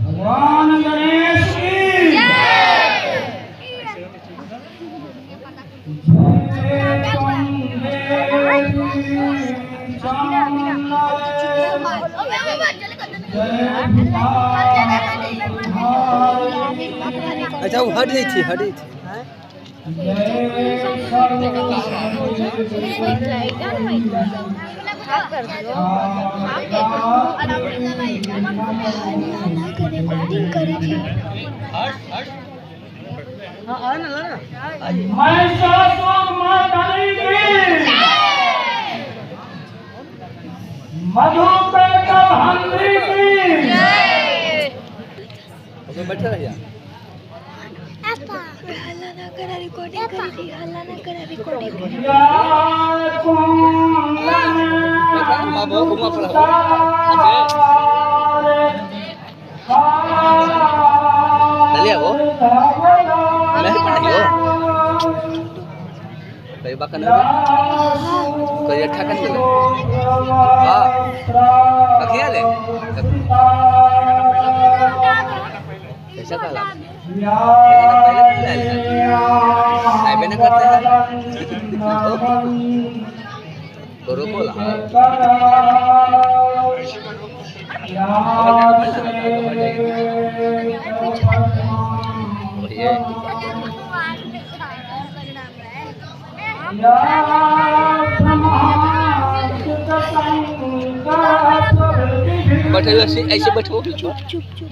भगवान गणेश की अच्छा वो हट गई थी बैठा रहिए हल्ला ना करा रिकॉर्डिंग करी थी हल्ला ना करा रिकॉर्डिंग वो कई बाkan कई अच्छा kan dulu bakia le कैसा काला पहले ना करते हैं करो बोला बैठे ऐसे बैठो चुप चुप चुप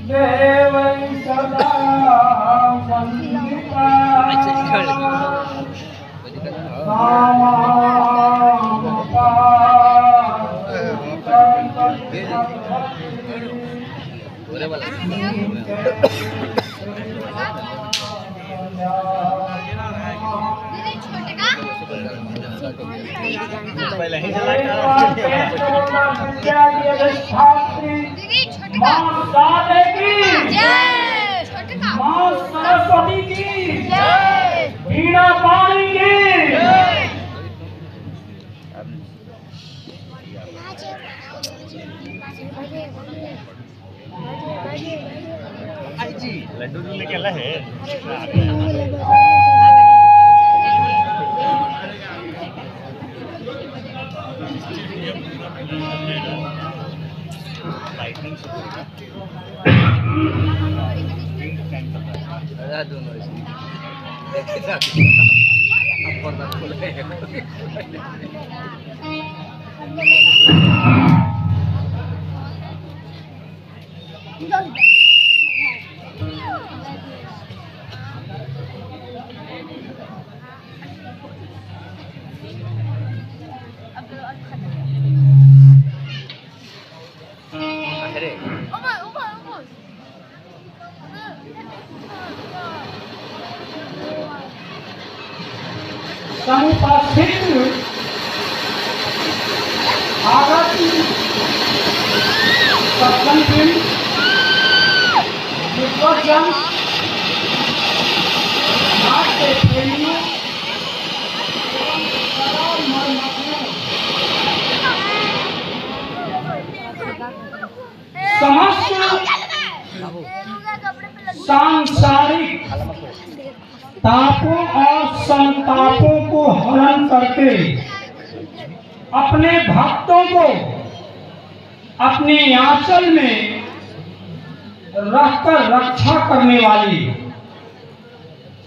पहले ही मां सरस्वती की वीणा पानी की जी लड्डू लेके आला है दोनों समुपस्थित आगत सत्संग टीम विद्वजन नाट्य प्रेमियों समस्त सांसारिक तापों और संतापों को हरण करके अपने भक्तों को अपने आंचल में रखकर रक्षा करने वाली,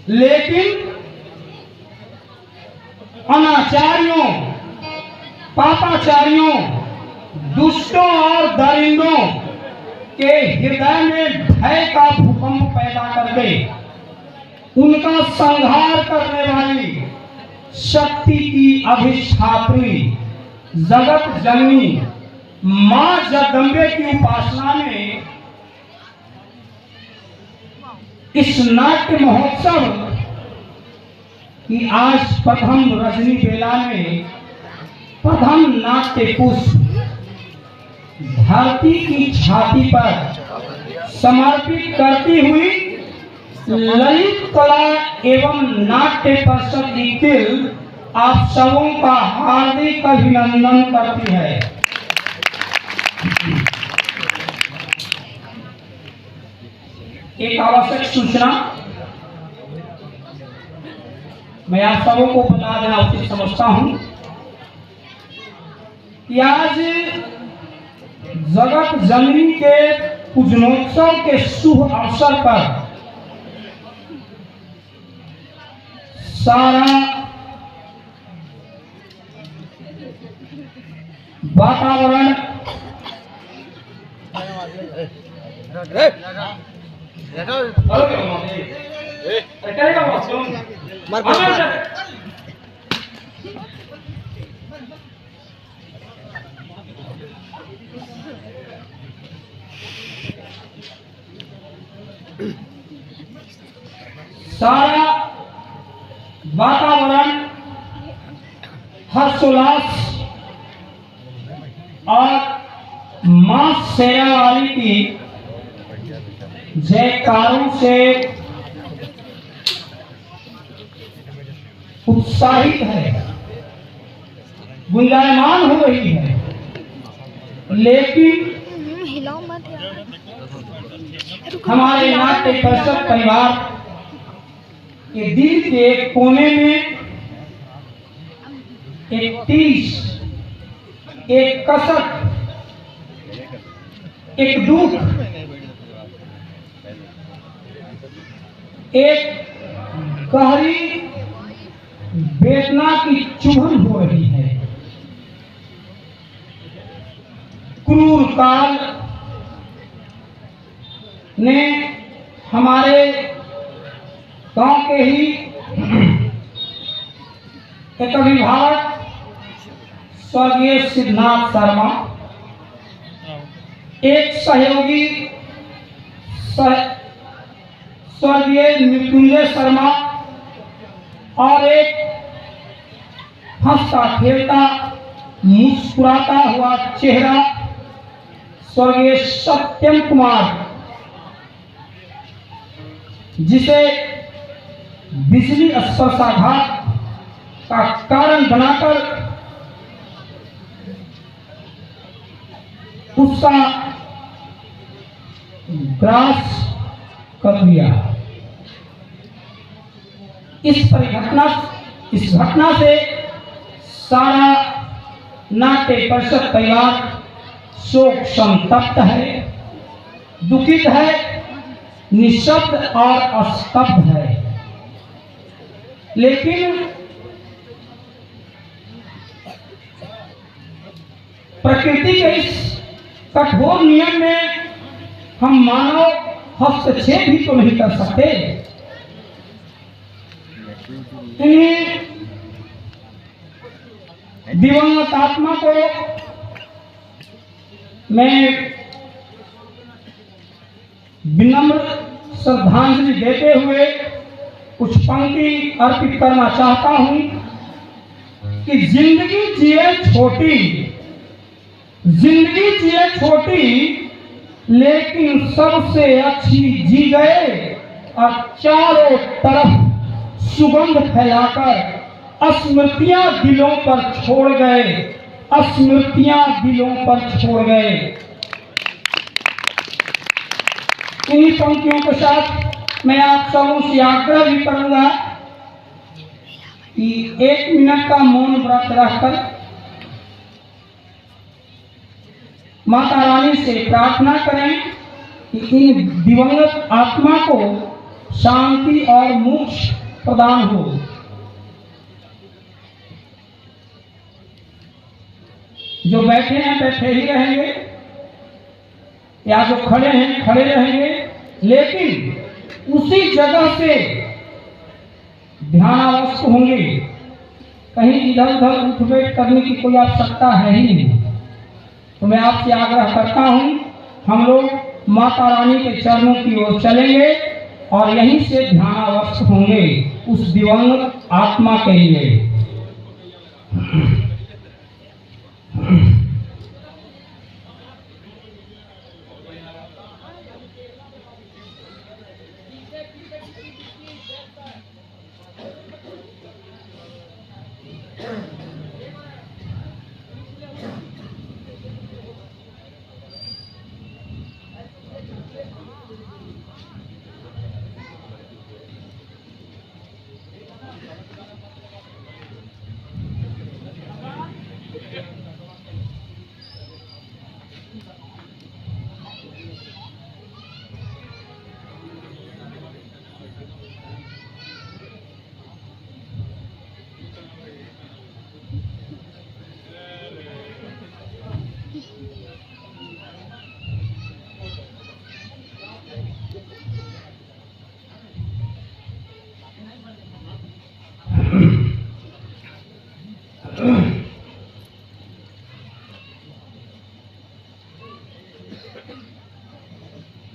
लेकिन अनाचारियों, पापाचारियों, दुष्टों और दरिंदों के हृदय में भय का भूकंप पैदा कर दे उनका संहार करने वाली शक्ति की अधिष्ठात्री जगत जननी मां जगदम्बे की उपासना में इस नाट्य महोत्सव की आज प्रथम रजनी बेला में प्रथम नाट्य पुष्प धरती की छाती पर समर्पित करती हुई ललित कला एवं नाट्य परिषद गिल्ड आप सबों का हार्दिक अभिनंदन करती है। एक आवश्यक सूचना मैं आप सबों को बता देना उचित समझता हूं कि आज जगत जननी के पूजनोत्सव के शुभ अवसर पर सारा वातावरण सारा वातावरण हर्षोल्लास और मां शेरावाली की जयकारों से उत्साहित है, गुंजायमान हो रही है। लेकिन हिलाओ मत यार। हमारे नाट्य परिषद परिवार के दिल के एक कोने में एक टीस, एक कसक, एक दुख, एक गहरी वेदना की चुभन हो रही है। क्रूर काल ने हमारे गांव के ही एक अभिभावक स्वर्गीय सिद्धार्थ शर्मा, एक सहयोगी स्वर्गीय मृत्युंजय शर्मा और एक हंसता खेलता मुस्कुराता हुआ चेहरा स्वर्गीय सत्यम कुमार, जिसे बिजली स्पर्शाघात का कारण बनाकर उसका ग्रास कर दिया। इस घटना से सारा नाट्य परिषद परिवार शोक संतप्त है, दुखित है, निशब्द और स्तब्ध है। लेकिन प्रकृति के इस कठोर नियम में हम मानव हस्तक्षेप भी तो नहीं कर सकते। इन्हीं दिवंगत आत्मा को मैं विनम्र श्रद्धांजलि देते हुए कुछ पंक्ति अर्पित करना चाहता हूं कि जिंदगी जिए छोटी लेकिन सबसे अच्छी जी गए और चारों तरफ सुगंध फैलाकर स्मृतियां दिलों पर छोड़ गए, स्मृतियां दिलों पर छोड़ गए। इन्हीं पंक्तियों के साथ मैं आप सबों से आग्रह भी करूंगा कि 1 मिनट का मौन व्रत रखकर माता रानी से प्रार्थना करें कि इन दिवंगत आत्मा को शांति और मोक्ष प्रदान हो। जो बैठे हैं बैठे ही रहेंगे या जो खड़े हैं खड़े रहेंगे, लेकिन उसी जगह से ध्यानावस्थ होंगे। कहीं इधर उधर उठ बैठ करने की कोई आवश्यकता है ही नहीं। तो मैं आपसे आग्रह करता हूं, हम लोग माता रानी के चरणों की ओर चलेंगे और यहीं से ध्यानावस्थ होंगे उस दिवंगत आत्मा के लिए।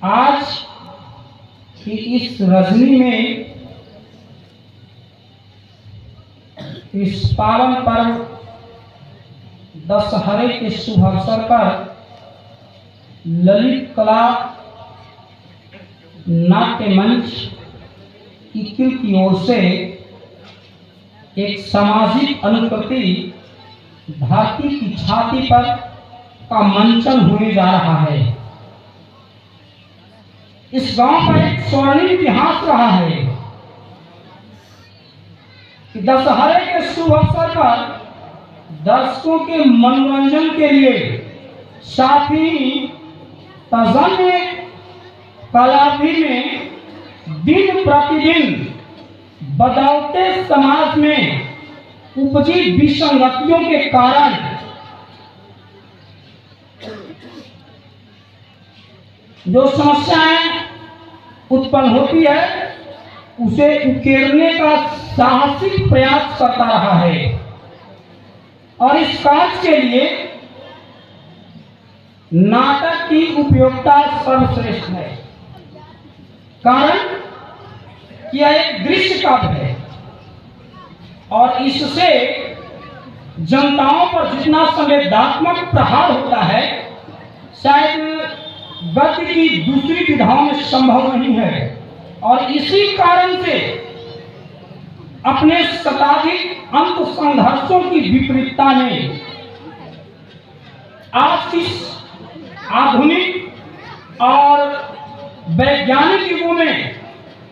आज की इस रजनी में, इस पावन पर्व दशहरे के शुभ अवसर पर ललित कला नाट्य मंच इक्किल की ओर से एक सामाजिक अनुकृति धरती की छाती पर का मंचन होने जा रहा है। इस गांव का एक स्वर्णिम इतिहास रहा है कि दशहरे के शुभ अवसर पर दर्शकों के मनोरंजन के लिए साथ ही तजन्य कलावी में दिन प्रतिदिन बदलते समाज में उपजी विसंगतियों के कारण जो समस्याएं उत्पन्न होती है उसे उकेरने का साहसिक प्रयास करता रहा है और इस कार्य के लिए नाटक की उपयोगिता सर्वश्रेष्ठ है। कारण कि यह एक दृश्य काव्य है और इससे जनताओं पर जितना संवेदनात्मक प्रहार होता है शायद गद्य की दूसरी विधाओं में संभव नहीं है। और इसी कारण से अपने शताधिक अंत संघर्षों की विपरीतता में आज की आधुनिक और वैज्ञानिक युगों में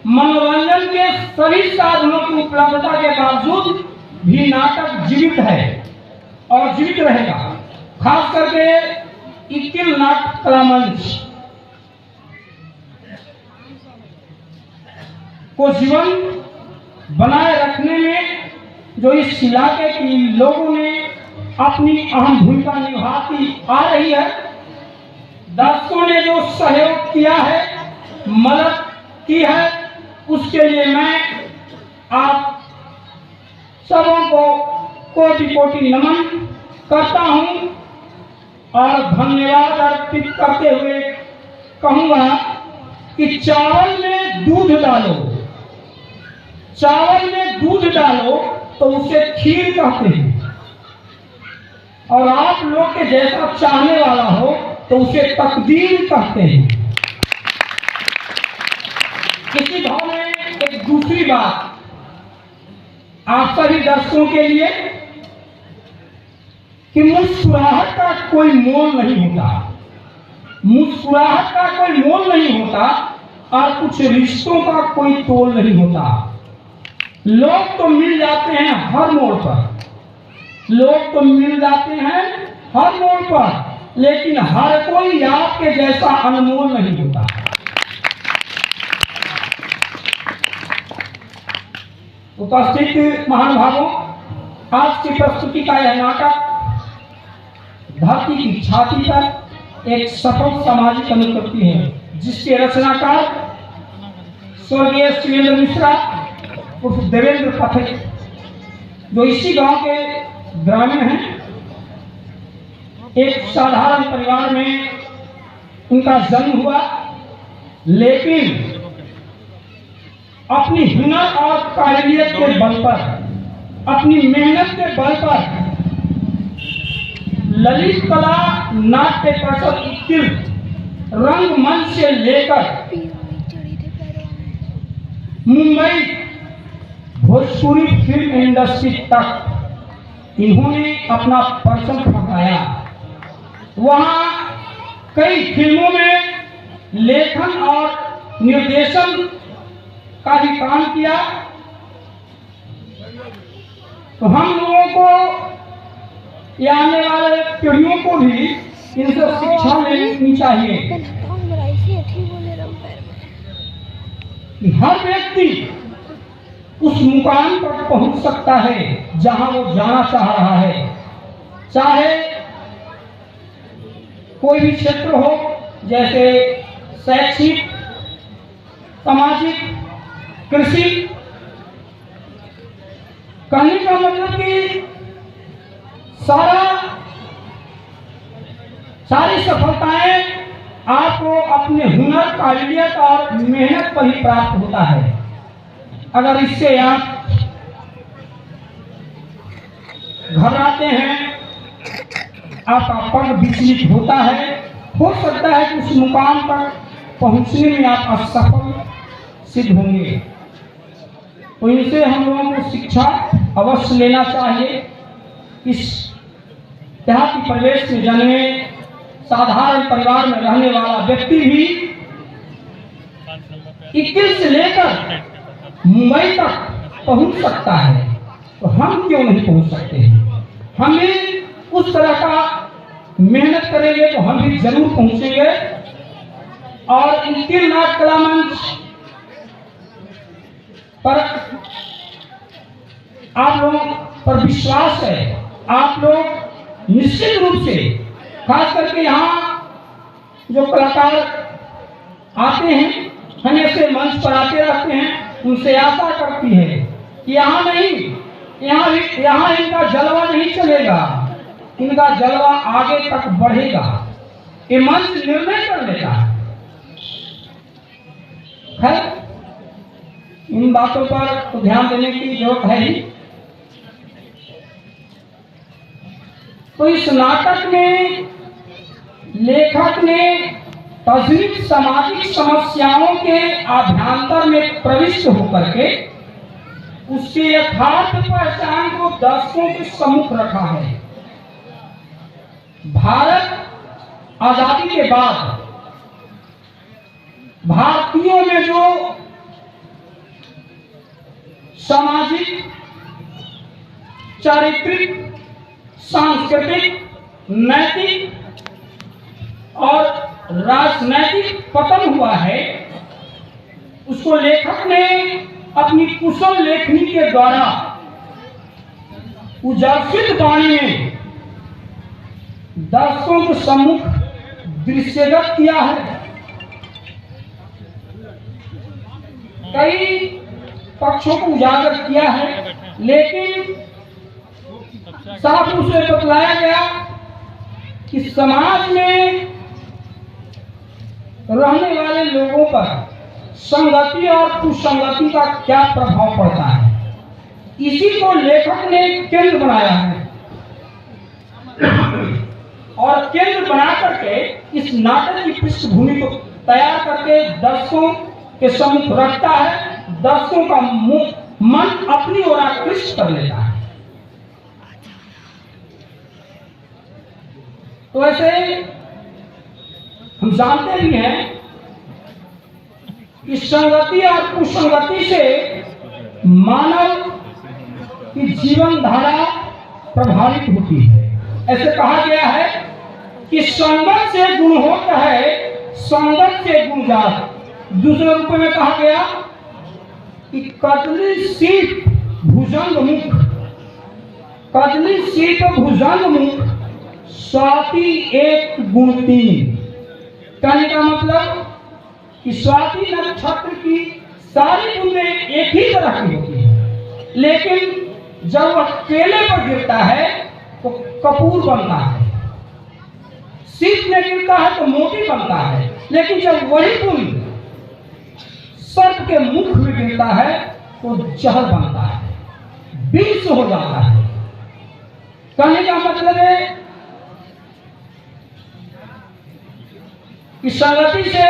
मनोरंजन के सभी साधनों की उपलब्धता के बावजूद भी नाटक जीवित है और जीवित रहेगा। खास करके इक्किल नाट्य कला मंच को जीवन बनाए रखने में जो इस इलाके के लोगों ने अपनी अहम भूमिका निभाती आ रही है, दर्शकों ने जो सहयोग किया है, मदद की है, उसके लिए मैं आप सबों को कोटि कोटि नमन करता हूं और धन्यवाद अर्पित करते हुए कहूंगा कि चावल में दूध डालो, चावल में दूध डालो तो उसे खीर कहते हैं और आप लोग के जैसा चाहने वाला हो तो उसे तकदीर कहते हैं। इसी भाव में एक दूसरी बात आप सभी दर्शकों के लिए कि मुस्कुराहट का कोई मोल नहीं होता, मुस्कुराहट का कोई मोल नहीं होता और कुछ रिश्तों का कोई तोल नहीं होता। लोग तो मिल जाते हैं हर मोड़ पर, लोग तो मिल जाते हैं हर मोड़ पर, लेकिन हर कोई आपके जैसा अनमोल नहीं होता। उपस्थित महानुभावों, आज की प्रस्तुति का यह नाटक धरती की छाती पर एक सफल सामाजिक अनुकृति है जिसके रचनाकार स्वर्गीय शिवेंद्र मिश्रा उर्फ देवेंद्र पथिक जो इसी गांव के ग्रामीण हैं। एक साधारण परिवार में उनका जन्म हुआ, लेकिन अपनी हुनर और काबिलियत के बल पर, अपनी मेहनत के बल पर ललित कला नाट्य परिषद इक्किल रंगमंच से लेकर मुंबई भोजपुरी फिल्म इंडस्ट्री तक इन्होंने अपना परचम फहराया। वहां कई फिल्मों में लेखन और निर्देशन का भी काम किया। तो हम लोगों को या आने वाले पीढ़ियों को भी इनसे शिक्षा लेनी चाहिए कि हर व्यक्ति उस मुकाम पर पहुंच सकता है जहां वो जाना चाह रहा है, चाहे कोई भी क्षेत्र हो, जैसे शैक्षिक, सामाजिक, कृषि। कहने का मतलब कि सारी सफलताएं आपको अपने हुनर, काबिलियत और मेहनत पर ही प्राप्त होता है। अगर इससे आप घबराते हैं, आपका पग विचलित होता है, हो सकता है कि उस मुकाम पर पहुंचने में आप असफल सिद्ध होंगे। तो इनसे हम लोगों को शिक्षा अवश्य लेना चाहिए। इस देहाती परिवेश में जन्मे साधारण परिवार में रहने वाला व्यक्ति भी 21 से लेकर मुंबई तक पहुंच सकता है, तो हम क्यों नहीं पहुंच सकते हैं? हमें उस तरह का मेहनत करेंगे तो हम भी जरूर पहुंचेंगे। और इनके नाट कला मंच पर आप लोगों पर विश्वास है। आप लोग निश्चित रूप से, खास करके यहाँ जो कलाकार आते हैं, हमेशा मंच पर आते रहते हैं, उनसे आशा करती है कि यहाँ नहीं, यहाँ इनका जलवा नहीं चलेगा, इनका जलवा आगे तक बढ़ेगा। ये मंच निर्णय कर लेता है। खैर, इन बातों पर तो ध्यान देने की जरूरत है ही। तो इस नाटक में लेखक ने तजरीब सामाजिक समस्याओं के आभ्यंतर में प्रविष्ट होकर के उसके यथार्थ पहचान को दर्शकों के सम्मुख रखा है। भारत आजादी के बाद भारतीयों में जो सामाजिक, चारित्रिक, सांस्कृतिक, नैतिक और राजनैतिक पतन हुआ है, उसको लेखक ने अपनी कुशल लेखनी के द्वारा उजागर वाणी में दर्शकों के सम्मुख दृश्यगत किया है। कई पक्षों को उजागर किया है, लेकिन साफ रूप से बतलाया गया कि समाज में रहने वाले लोगों पर संगति और कुसंगति का क्या प्रभाव पड़ता है। इसी को लेखक ने केंद्र बनाया है और केंद्र बना करके इस नाटक की पृष्ठभूमि को तैयार करके दर्शकों के सम्मुख रखता है। दर्शकों का मन अपनी ओर आकृष्ट कर लेता है। तो ऐसे हम जानते भी हैं कि संगति और कुसंगति से मानव की जीवन धारा प्रभावित होती है। ऐसे कहा गया है कि संगत से गुण होता है, संगत से गुण जात। दूसरे रूप में कहा गया कि कदली सीप भुजंग मुख, कदली सीप भुजंग मुख, स्वाति एक गुण तीन। कहने का मतलब कि स्वाति नक्षत्र की सारी गुणें एक ही तरह की होती है, लेकिन जब वह केले पर गिरता है तो कपूर बनता है, सीप में गिरता है तो मोती बनता है, लेकिन जब वही गुण सर्प के मुख में गिरता है तो जहर बनता है, विष हो जाता है। कहने का मतलब है कि संगति से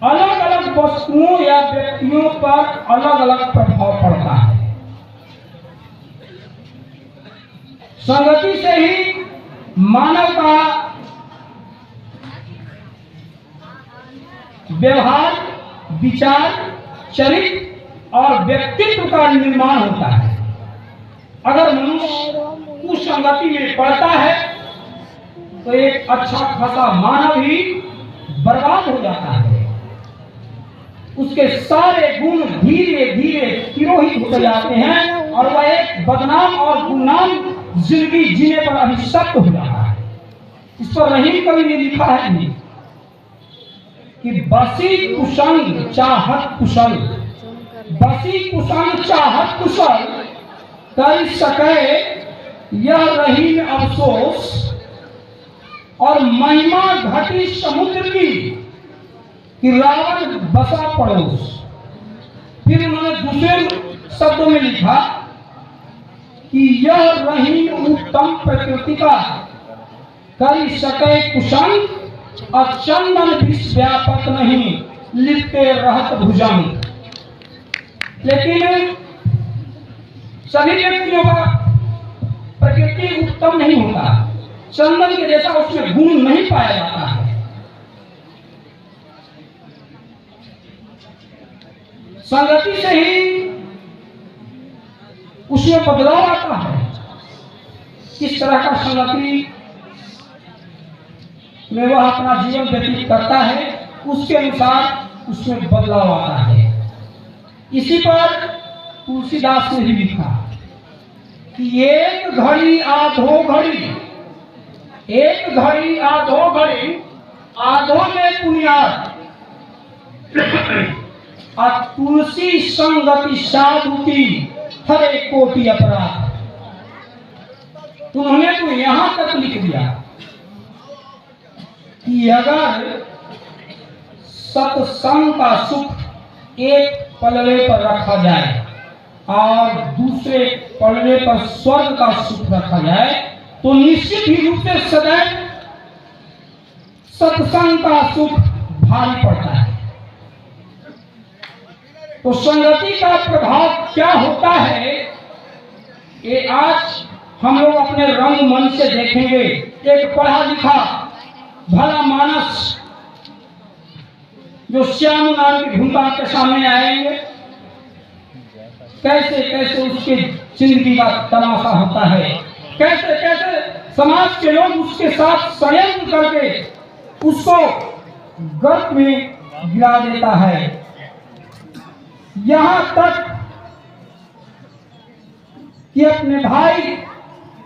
अलग अलग वस्तुओं या व्यक्तियों पर अलग अलग प्रभाव पड़ता है। संगति से ही मानव का व्यवहार, विचार, चरित्र और व्यक्तित्व का निर्माण होता है। अगर मनुष्य उस संगति में पड़ता है तो एक अच्छा खासा मानव ही बर्बाद हो जाता है। उसके सारे गुण धीरे धीरे तिरोहित होते जाते हैं और वह एक बदनाम और गुमनाम जिंदगी जीने पर अभिशप्त हो जाता है। इस पर रहीम कवि ने लिखा है कि बसी कुसंग चाहत कुशल, बसी कुसंग चाहत कुशल, कर सके यह रहीम अफसोस, और महिमा घटी समुद्र की कि रावण बसा पड़ोस। फिर उन्होंने दूसरे शब्दों में लिखा कि यह रही उत्तम प्रकृति का कर सके कुशंग और चंदन विष व्यापक नहीं लिपटे रहत भुजंग। लेकिन सभी व्यक्तियों का प्रकृति उत्तम नहीं होता, चंदन के जैसा उसमें गुण नहीं पाया जाता है। संगति से ही उसमें बदलाव आता है। किस तरह का संगति में वह अपना जीवन व्यतीत करता है, उसके अनुसार उसमें बदलाव आता है। इसी पर तुलसीदास ने भी लिखा कि एक घड़ी आधो घड़ी, एक घड़ी आधो घड़ी, आधो में पुण्याद और तुलसी संगति साधु की हरे कोटि अपराध। उन्होंने तो यहां तक लिख दिया कि अगर सत्संग का सुख एक पलड़े पर रखा जाए और दूसरे पलड़े पर स्वर्ग का सुख रखा जाए तो निश्चित ही रूप से सदैव सत्संग का सुख भारी पड़ता है। तो संगति का प्रभाव क्या होता है, ये आज हम लोग अपने रंग मन से देखेंगे। एक पढ़ा लिखा भला मानस जो श्याम नाम की भूमिका के सामने आएंगे, कैसे कैसे उसकी जिंदगी का तमाशा होता है, कैसे कैसे समाज के लोग उसके साथ षड्यंत्र करके उसको गर्त में गिरा देता है। यहां तक कि अपने भाई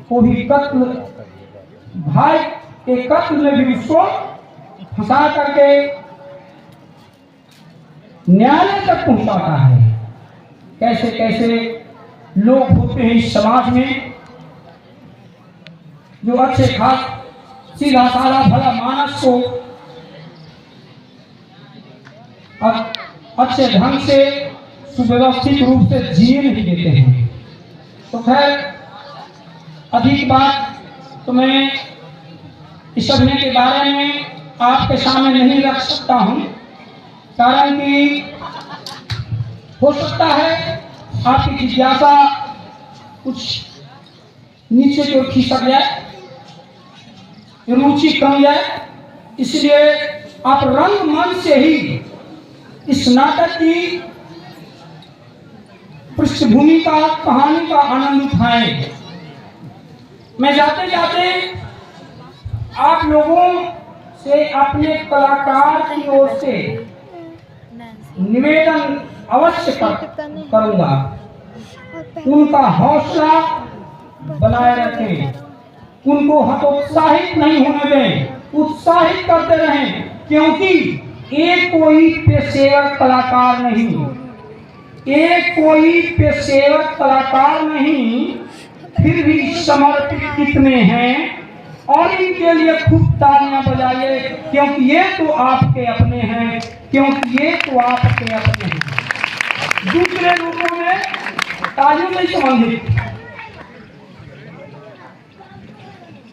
को भी कत्ल, भाई के कत्ल में भी उसको फंसा करके न्यायालय तक पहुंचाता है। कैसे कैसे लोग होते हैं इस समाज में जो अच्छे खास सीधा साधा भला मानस को अच्छे ढंग से सुव्यवस्थित रूप से जीने नहीं देते हैं। तो खैर अधिक बात तो मैं इस अभिनय के बारे में आपके सामने नहीं रख सकता हूं, कारण कि हो सकता है आपकी जिज्ञासा कुछ नीचे की ओर खिसक जाए, रुचि कम जाए, इसलिए आप रंग मन से ही इस नाटक की पृष्ठभूमि का, कहानी का आनंद उठाएं। मैं जाते जाते आप लोगों से अपने कलाकार की ओर से निवेदन अवश्य करूंगा, उनका हौसला बनाए रखें, उनको हतोत्साहित नहीं होने दें, उत्साहित करते रहें, क्योंकि एक कोई पेशेवर कलाकार नहीं, एक कोई पेशेवर कलाकार नहीं, फिर भी समर्पित कितने हैं। और इनके लिए खूब तालियां बजाइए, क्योंकि ये तो आपके अपने हैं, क्योंकि ये तो आपके अपने हैं। दूसरे रूपों में तालियों से संबंधित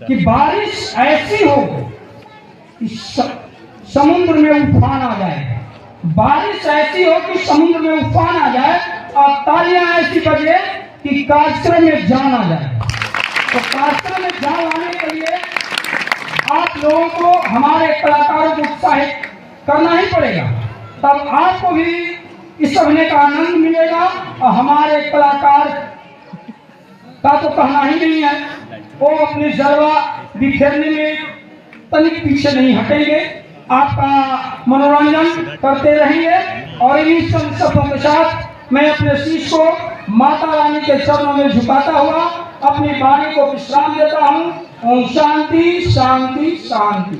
कि बारिश ऐसी हो कि समुद्र में उफान आ जाए, बारिश ऐसी हो कि समुद्र में उफान आ जाए, और तालियां ऐसी बजे कि कार्यक्रम में जान आ जाए। तो कार्यक्रम में जान आने के लिए आप लोगों को, हमारे कलाकारों को उत्साहित करना ही पड़ेगा, तब आपको भी इस अभिनय का आनंद मिलेगा। और हमारे कलाकार का तो कहना ही नहीं है, वो अपनी जलवा बिखेरने में तनिक पीछे नहीं हटेंगे, आपका मनोरंजन करते रहेंगे। और इन्हीं शब्दों के साथ मैं अपने शीश को माता रानी के चरणों में झुकाता हुआ अपनी वाणी को विश्राम देता हूँ। ओम शांति शांति शांति।